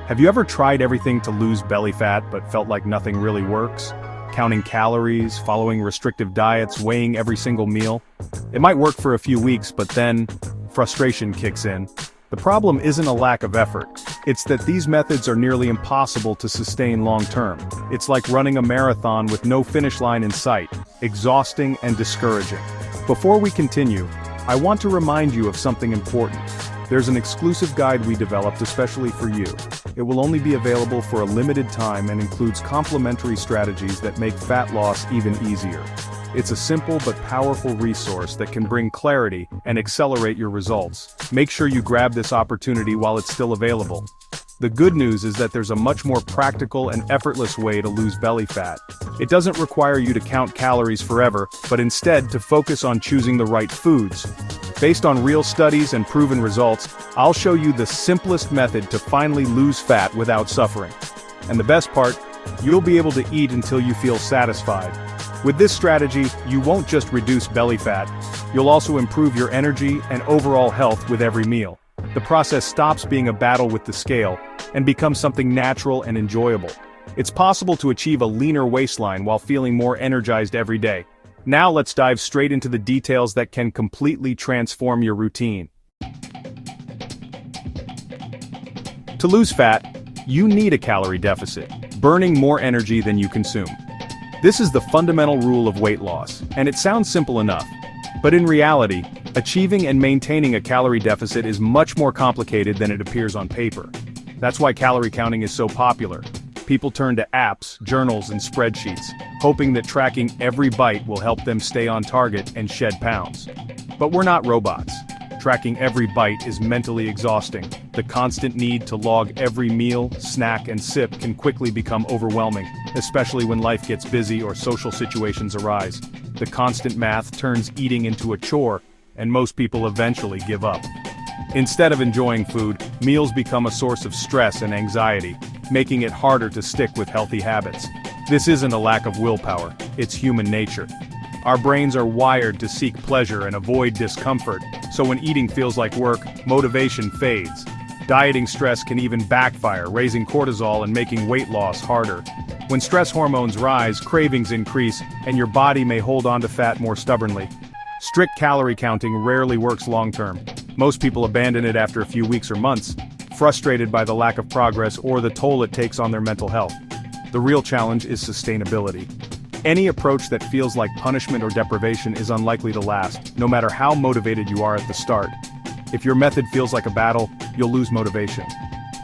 Have you ever tried everything to lose belly fat but felt like nothing really works? Counting calories, following restrictive diets, weighing every single meal? It might work for a few weeks, but then frustration kicks in. The problem isn't a lack of effort. It's that these methods are nearly impossible to sustain long-term. It's like running a marathon with no finish line in sight, exhausting and discouraging. Before we continue, I want to remind you of something important. There's an exclusive guide we developed especially for you. It will only be available for a limited time and includes complementary strategies that make fat loss even easier. It's a simple but powerful resource that can bring clarity and accelerate your results. Make sure you grab this opportunity while it's still available. The good news is that there's a much more practical and effortless way to lose belly fat. It doesn't require you to count calories forever, but instead to focus on choosing the right foods. Based on real studies and proven results, I'll show you the simplest method to finally lose fat without suffering. And the best part, you'll be able to eat until you feel satisfied. With this strategy, you won't just reduce belly fat, you'll also improve your energy and overall health with every meal. The process stops being a battle with the scale and becomes something natural and enjoyable. It's possible to achieve a leaner waistline while feeling more energized every day. Now let's dive straight into the details that can completely transform your routine. To lose fat, you need a calorie deficit, burning more energy than you consume. This is the fundamental rule of weight loss, and it sounds simple enough. But in reality, achieving and maintaining a calorie deficit is much more complicated than it appears on paper. That's why calorie counting is so popular. People turn to apps, journals, and spreadsheets, hoping that tracking every bite will help them stay on target and shed pounds. But we're not robots. Tracking every bite is mentally exhausting. The constant need to log every meal, snack, and sip can quickly become overwhelming, especially when life gets busy or social situations arise. The constant math turns eating into a chore, and most people eventually give up. Instead of enjoying food, meals become a source of stress and anxiety, making it harder to stick with healthy habits. This isn't a lack of willpower, it's human nature. Our brains are wired to seek pleasure and avoid discomfort, so when eating feels like work, motivation fades. Dieting stress can even backfire, raising cortisol and making weight loss harder. When stress hormones rise, cravings increase, and your body may hold on to fat more stubbornly. Strict calorie counting rarely works long-term. Most people abandon it after a few weeks or months, frustrated by the lack of progress or the toll it takes on their mental health. The real challenge is sustainability. Any approach that feels like punishment or deprivation is unlikely to last, no matter how motivated you are at the start. If your method feels like a battle, you'll lose motivation.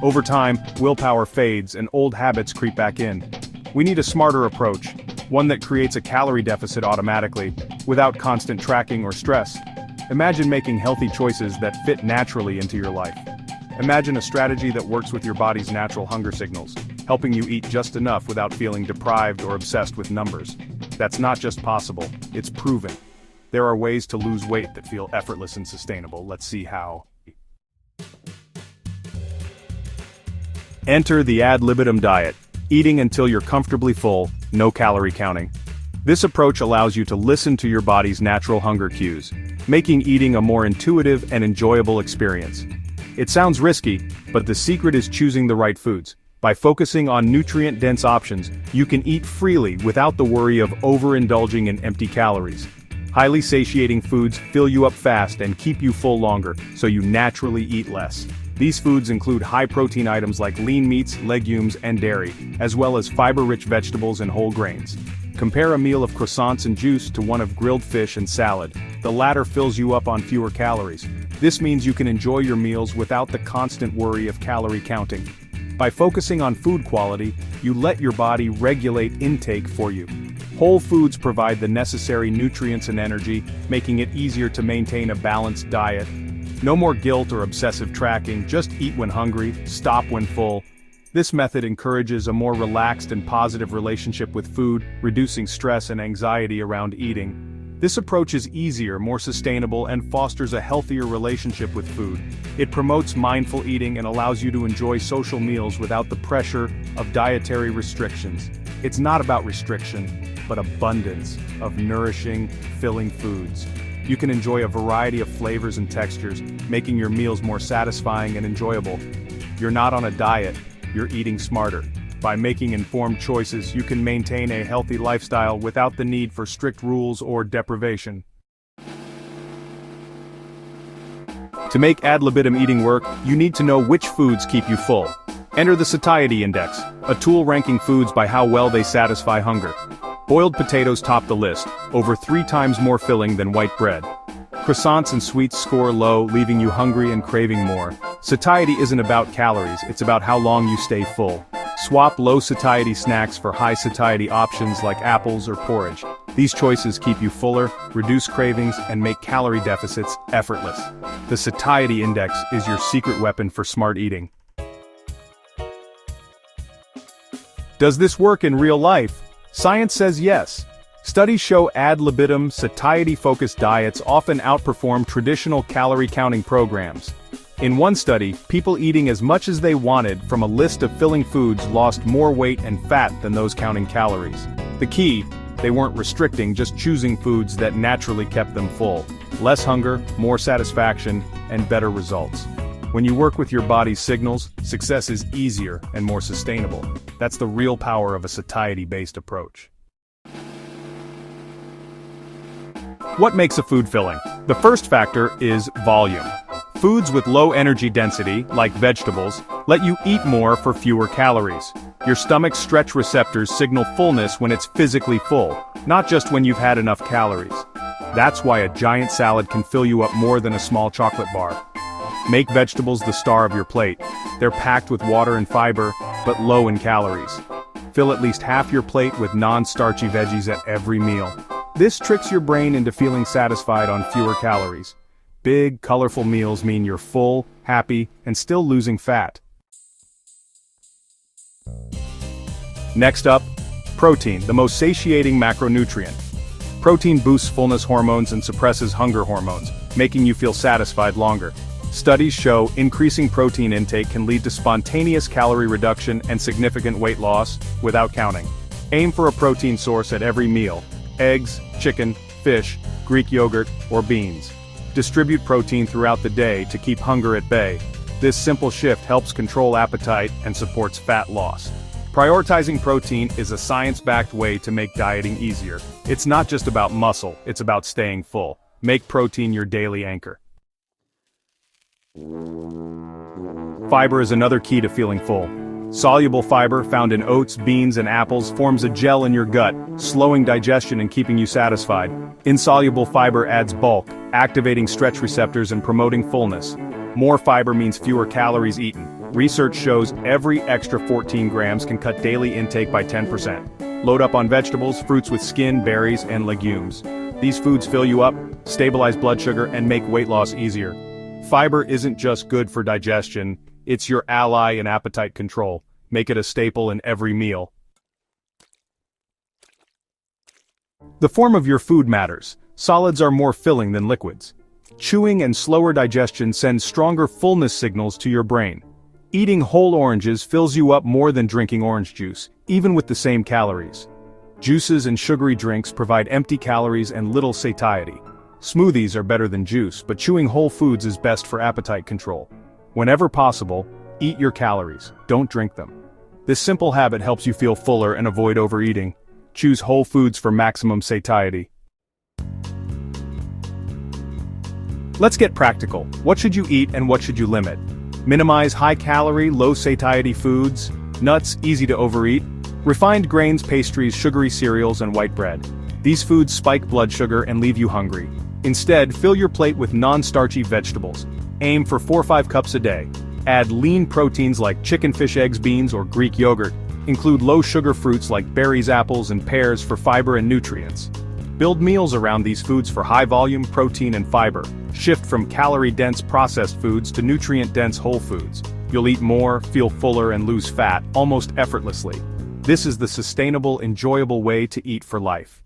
Over time, willpower fades and old habits creep back in. We need a smarter approach, one that creates a calorie deficit automatically, without constant tracking or stress. Imagine making healthy choices that fit naturally into your life. Imagine a strategy that works with your body's natural hunger signals, helping you eat just enough without feeling deprived or obsessed with numbers. That's not just possible, it's proven. There are ways to lose weight that feel effortless and sustainable. Let's see how. Enter the ad libitum diet, eating until you're comfortably full, no calorie counting. This approach allows you to listen to your body's natural hunger cues, making eating a more intuitive and enjoyable experience. It sounds risky, but the secret is choosing the right foods. By focusing on nutrient-dense options, you can eat freely without the worry of overindulging in empty calories. Highly satiating foods fill you up fast and keep you full longer, so you naturally eat less. These foods include high-protein items like lean meats, legumes, and dairy, as well as fiber-rich vegetables and whole grains. Compare a meal of croissants and juice to one of grilled fish and salad. The latter fills you up on fewer calories. This means you can enjoy your meals without the constant worry of calorie counting. By focusing on food quality, you let your body regulate intake for you. Whole foods provide the necessary nutrients and energy, making it easier to maintain a balanced diet. No more guilt or obsessive tracking, just eat when hungry, stop when full. This method encourages a more relaxed and positive relationship with food, reducing stress and anxiety around eating. This approach is easier, more sustainable, and fosters a healthier relationship with food. It promotes mindful eating and allows you to enjoy social meals without the pressure of dietary restrictions. It's not about restriction, but abundance of nourishing, filling foods. You can enjoy a variety of flavors and textures, making your meals more satisfying and enjoyable. You're not on a diet, you're eating smarter. By making informed choices, you can maintain a healthy lifestyle without the need for strict rules or deprivation. To make ad libitum eating work, you need to know which foods keep you full. Enter the satiety index, a tool ranking foods by how well they satisfy hunger. Boiled potatoes top the list, over 3 times more filling than white bread. Croissants and sweets score low, leaving you hungry and craving more. Satiety isn't about calories, it's about how long you stay full. Swap low-satiety snacks for high-satiety options like apples or porridge. These choices keep you fuller, reduce cravings, and make calorie deficits effortless. The satiety index is your secret weapon for smart eating. Does this work in real life? Science says yes. Studies show ad libitum, satiety-focused diets often outperform traditional calorie-counting programs. In one study, people eating as much as they wanted from a list of filling foods lost more weight and fat than those counting calories. The key, they weren't restricting, just choosing foods that naturally kept them full. Less hunger, more satisfaction, and better results. When you work with your body's signals, success is easier and more sustainable. That's the real power of a satiety-based approach. What makes a food filling? The first factor is volume. Foods with low energy density, like vegetables, let you eat more for fewer calories. Your stomach's stretch receptors signal fullness when it's physically full, not just when you've had enough calories. That's why a giant salad can fill you up more than a small chocolate bar. Make vegetables the star of your plate. They're packed with water and fiber, but low in calories. Fill at least half your plate with non-starchy veggies at every meal. This tricks your brain into feeling satisfied on fewer calories. Big, colorful meals mean you're full, happy, and still losing fat. Next up, protein, the most satiating macronutrient. Protein boosts fullness hormones and suppresses hunger hormones, making you feel satisfied longer. Studies show increasing protein intake can lead to spontaneous calorie reduction and significant weight loss, without counting. Aim for a protein source at every meal: eggs, chicken, fish, Greek yogurt, or beans. Distribute protein throughout the day to keep hunger at bay. This simple shift helps control appetite and supports fat loss. Prioritizing protein is a science-backed way to make dieting easier. It's not just about muscle, it's about staying full. Make protein your daily anchor. Fiber is another key to feeling full. Soluble fiber, found in oats, beans, and apples, forms a gel in your gut, slowing digestion and keeping you satisfied. Insoluble fiber adds bulk, activating stretch receptors and promoting fullness. More fiber means fewer calories eaten. Research shows every extra 14 grams can cut daily intake by 10%. Load up on vegetables, fruits with skin, berries, and legumes. These foods fill you up, stabilize blood sugar, and make weight loss easier. Fiber isn't just good for digestion, it's your ally in appetite control. Make it a staple in every meal. The form of your food matters. Solids are more filling than liquids. Chewing and slower digestion sends stronger fullness signals to your brain. Eating whole oranges fills you up more than drinking orange juice, even with the same calories. Juices and sugary drinks provide empty calories and little satiety. Smoothies are better than juice, but chewing whole foods is best for appetite control. Whenever possible, eat your calories, don't drink them. This simple habit helps you feel fuller and avoid overeating. Choose whole foods for maximum satiety. Let's get practical. What should you eat and what should you limit? Minimize high-calorie, low-satiety foods. Nuts, easy to overeat. Refined grains, pastries, sugary cereals, and white bread. These foods spike blood sugar and leave you hungry. Instead, fill your plate with non-starchy vegetables. Aim for 4 or 5 cups a day. Add lean proteins like chicken, fish, eggs, beans, or Greek yogurt. Include low-sugar fruits like berries, apples, and pears for fiber and nutrients. Build meals around these foods for high-volume protein and fiber. Shift from calorie-dense processed foods to nutrient-dense whole foods. You'll eat more, feel fuller, and lose fat almost effortlessly. This is the sustainable, enjoyable way to eat for life.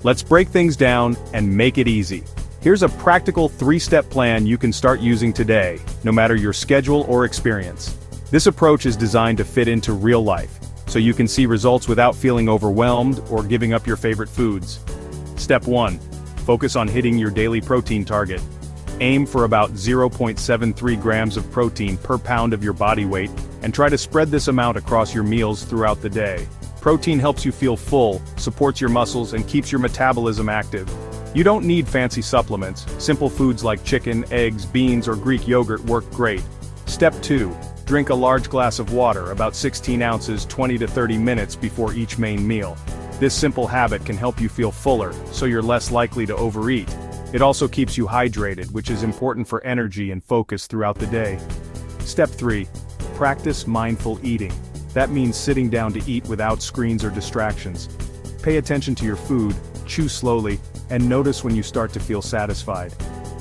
Let's break things down and make it easy. Here's a practical 3-step plan you can start using today, no matter your schedule or experience. This approach is designed to fit into real life, so you can see results without feeling overwhelmed or giving up your favorite foods. Step 1. Focus on hitting your daily protein target. Aim for about 0.73 grams of protein per pound of your body weight, and try to spread this amount across your meals throughout the day. Protein helps you feel full, supports your muscles, and keeps your metabolism active. You don't need fancy supplements. Simple foods like chicken, eggs, beans, or Greek yogurt work great. Step 2. Drink a large glass of water, about 16 ounces, 20 to 30 minutes before each main meal. This simple habit can help you feel fuller, so you're less likely to overeat. It also keeps you hydrated, which is important for energy and focus throughout the day. Step 3. Practice mindful eating. That means sitting down to eat without screens or distractions. Pay attention to your food, chew slowly, and notice when you start to feel satisfied.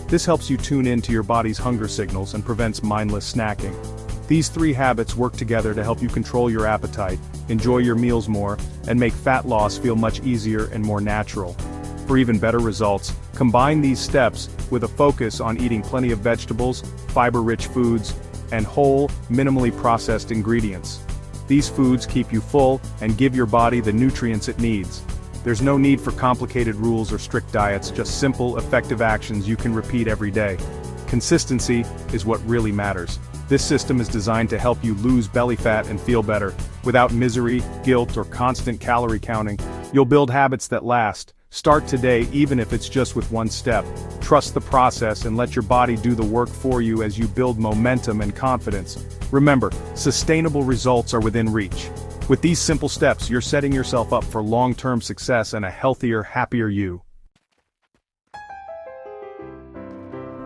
This helps you tune in to your body's hunger signals and prevents mindless snacking. These 3 habits work together to help you control your appetite, enjoy your meals more, and make fat loss feel much easier and more natural. For even better results, combine these steps with a focus on eating plenty of vegetables, fiber-rich foods, and whole, minimally processed ingredients. These foods keep you full and give your body the nutrients it needs. There's no need for complicated rules or strict diets, just simple, effective actions you can repeat every day. Consistency is what really matters. This system is designed to help you lose belly fat and feel better. Without misery, guilt, or constant calorie counting, you'll build habits that last. Start today, even if it's just with one step. Trust the process and let your body do the work for you as you build momentum and confidence. Remember, sustainable results are within reach. With these simple steps, you're setting yourself up for long-term success and a healthier, happier you.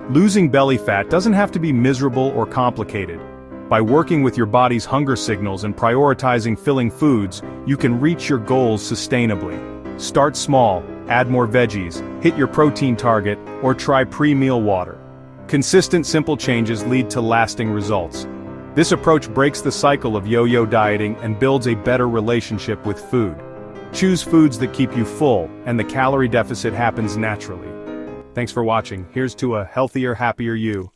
Losing belly fat doesn't have to be miserable or complicated. By working with your body's hunger signals and prioritizing filling foods, you can reach your goals sustainably. Start small, add more veggies, hit your protein target, or try pre-meal water. Consistent, simple changes lead to lasting results. This approach breaks the cycle of yo-yo dieting and builds a better relationship with food. Choose foods that keep you full, and the calorie deficit happens naturally. Thanks for watching. Here's to a healthier, happier you.